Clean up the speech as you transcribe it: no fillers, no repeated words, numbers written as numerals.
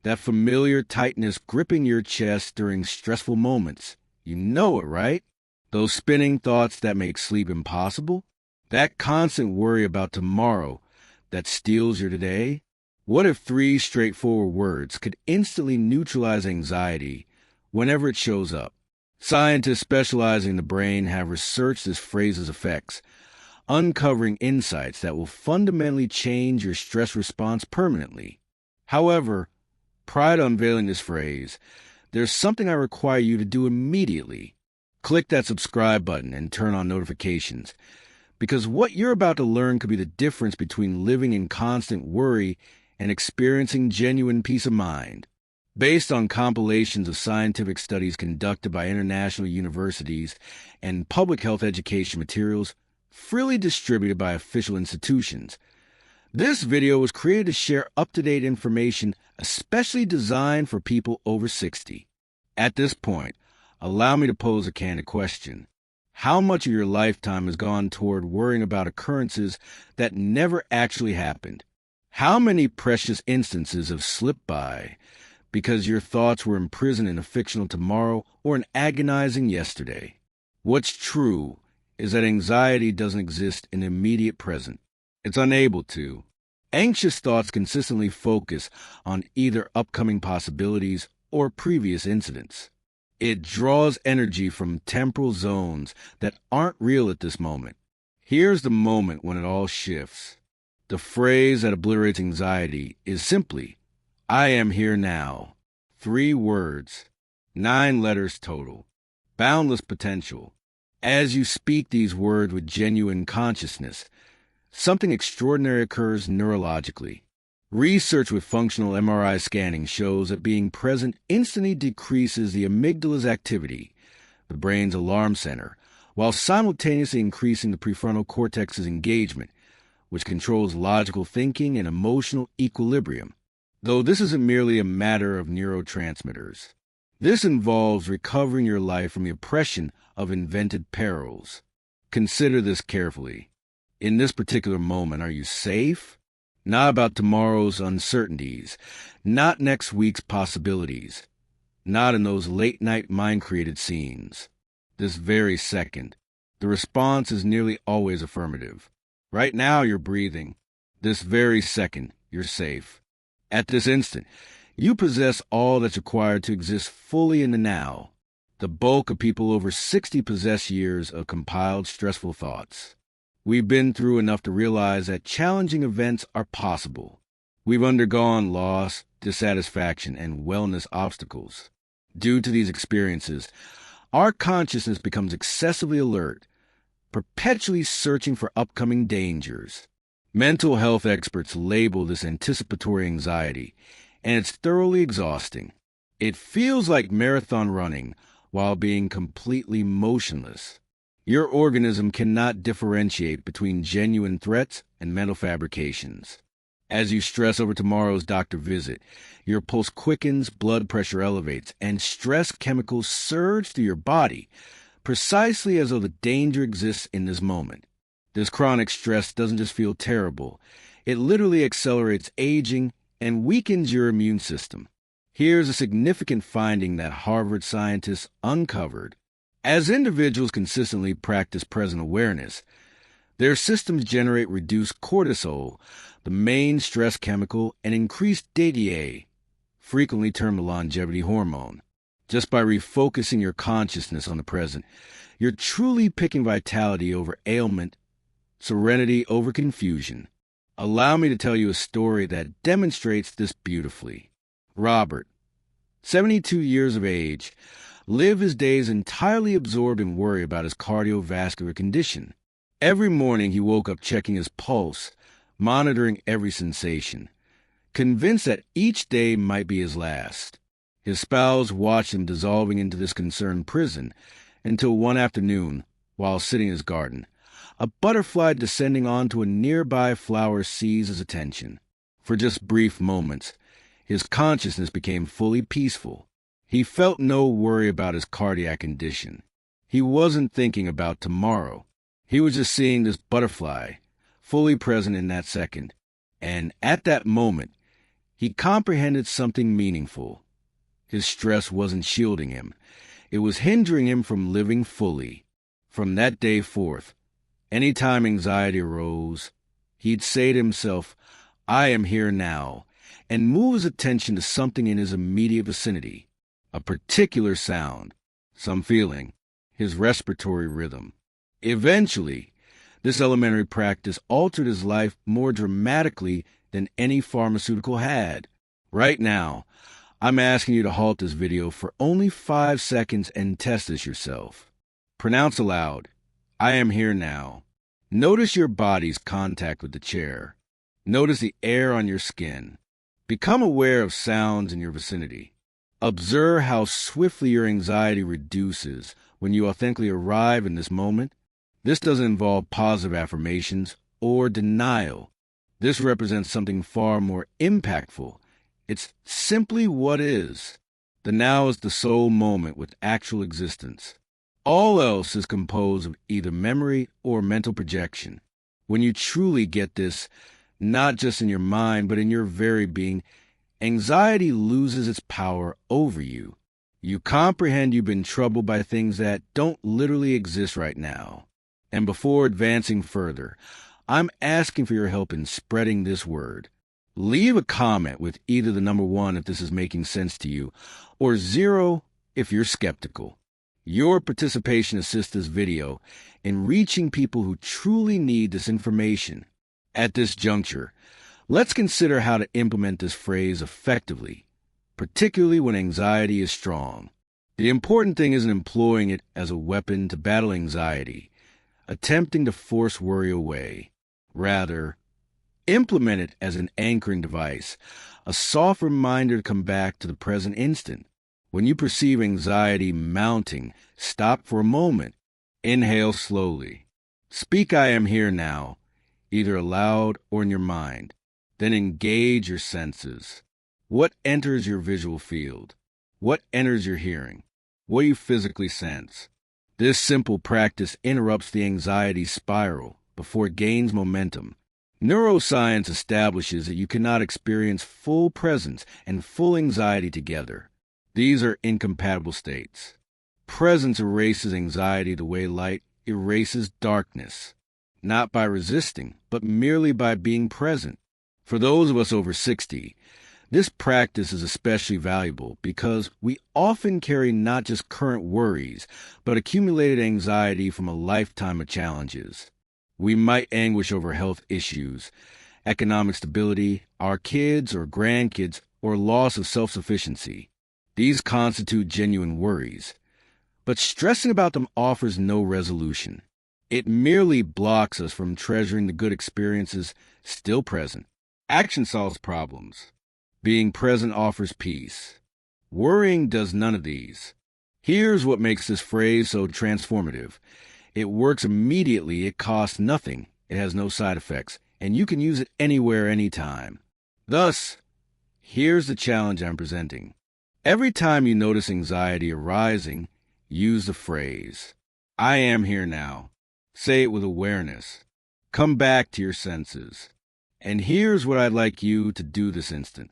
That familiar tightness gripping your chest during stressful moments. You know it, right? Those spinning thoughts that make sleep impossible? That constant worry about tomorrow that steals your today? What if 3 straightforward words could instantly neutralize anxiety whenever it shows up? Scientists specializing in the brain have researched this phrase's effects, uncovering insights that will fundamentally change your stress response permanently. However, prior to unveiling this phrase, there's something I require you to do immediately. Click that subscribe button and turn on notifications, because what you're about to learn could be the difference between living in constant worry and experiencing genuine peace of mind. Based on compilations of scientific studies conducted by international universities and public health education materials freely distributed by official institutions, this video was created to share up-to-date information especially designed for people over 60. At this point, allow me to pose a candid question. How much of your lifetime has gone toward worrying about occurrences that never actually happened? How many precious instances have slipped by because your thoughts were imprisoned in a fictional tomorrow or an agonizing yesterday? What's true is that anxiety doesn't exist in the immediate present. It's unable to. Anxious thoughts consistently focus on either upcoming possibilities or previous incidents. It draws energy from temporal zones that aren't real at this moment. Here's the moment when it all shifts. The phrase that obliterates anxiety is simply, I am here now. 3 words, 9 letters total. Boundless potential. As you speak these words with genuine consciousness, something extraordinary occurs neurologically. Research with functional MRI scanning shows that being present instantly decreases the amygdala's activity, the brain's alarm center, while simultaneously increasing the prefrontal cortex's engagement, which controls logical thinking and emotional equilibrium. Though this isn't merely a matter of neurotransmitters. This involves recovering your life from the oppression of invented perils. Consider this carefully. In this particular moment, are you safe? Not about tomorrow's uncertainties, not next week's possibilities, not in those late-night mind-created scenes. This very second, the response is nearly always affirmative. Right now, you're breathing. This very second, you're safe. At this instant, you possess all that's required to exist fully in the now. The bulk of people over 60 possess years of compiled stressful thoughts. We've been through enough to realize that challenging events are possible. We've undergone loss, dissatisfaction, and wellness obstacles. Due to these experiences, our consciousness becomes excessively alert, perpetually searching for upcoming dangers. Mental health experts label this anticipatory anxiety, and it's thoroughly exhausting. It feels like marathon running while being completely motionless. Your organism cannot differentiate between genuine threats and mental fabrications. As you stress over tomorrow's doctor visit, your pulse quickens, blood pressure elevates, and stress chemicals surge through your body, precisely as though the danger exists in this moment. This chronic stress doesn't just feel terrible. It literally accelerates aging and weakens your immune system. Here's a significant finding that Harvard scientists uncovered. As individuals consistently practice present awareness, their systems generate reduced cortisol, the main stress chemical, and increased DHEA, frequently termed the longevity hormone. Just by refocusing your consciousness on the present, you're truly picking vitality over ailment, serenity over confusion. Allow me to tell you a story that demonstrates this beautifully. Robert, 72 years of age, lived his days entirely absorbed in worry about his cardiovascular condition. Every morning he woke up checking his pulse, monitoring every sensation, convinced that each day might be his last. His spouse watched him dissolving into this concerned prison until one afternoon, while sitting in his garden, a butterfly descending onto a nearby flower seized his attention. For just brief moments, his consciousness became fully peaceful. He felt no worry about his cardiac condition. He wasn't thinking about tomorrow. He was just seeing this butterfly, fully present in that second. And at that moment, He comprehended something meaningful. His stress wasn't shielding him. It was hindering him from living fully. From that day forth, any time anxiety arose, he'd say to himself, "I am here now," and move his attention to something in his immediate vicinity, a particular sound, some feeling, his respiratory rhythm. Eventually, this elementary practice altered his life more dramatically than any pharmaceutical had. Right now, I'm asking you to halt this video for only 5 seconds and test this yourself. Pronounce aloud, "I am here now." Notice your body's contact with the chair. Notice the air on your skin. Become aware of sounds in your vicinity. Observe how swiftly your anxiety reduces when you authentically arrive in this moment. This doesn't involve positive affirmations or denial. This represents something far more impactful. It's simply what is. The now is the sole moment with actual existence. All else is composed of either memory or mental projection. When you truly get this, not just in your mind, but in your very being, anxiety loses its power over you. You comprehend you've been troubled by things that don't literally exist right now. And before advancing further, I'm asking for your help in spreading this word. Leave a comment with either the number 1 if this is making sense to you, or 0 if you're skeptical. Your participation assists this video in reaching people who truly need this information. At this juncture, let's consider how to implement this phrase effectively, particularly when anxiety is strong. The important thing isn't employing it as a weapon to battle anxiety, attempting to force worry away. Rather, implement it as an anchoring device, a soft reminder to come back to the present instant. When you perceive anxiety mounting, stop for a moment. Inhale slowly. Speak "I am here now," either aloud or in your mind. Then engage your senses. What enters your visual field? What enters your hearing? What do you physically sense? This simple practice interrupts the anxiety spiral before it gains momentum. Neuroscience establishes that you cannot experience full presence and full anxiety together. These are incompatible states. Presence erases anxiety the way light erases darkness, not by resisting, but merely by being present. For those of us over 60, this practice is especially valuable because we often carry not just current worries, but accumulated anxiety from a lifetime of challenges. We might anguish over health issues, economic stability, our kids or grandkids, or loss of self-sufficiency. These constitute genuine worries, but stressing about them offers no resolution. It merely blocks us from treasuring the good experiences still present. Action solves problems. Being present offers peace. Worrying does none of these. Here's what makes this phrase so transformative. It works immediately, it costs nothing, it has no side effects, and you can use it anywhere, anytime. Thus, here's the challenge I'm presenting. Every time you notice anxiety arising, use the phrase, "I am here now." Say it with awareness. Come back to your senses. And here's what I'd like you to do this instant.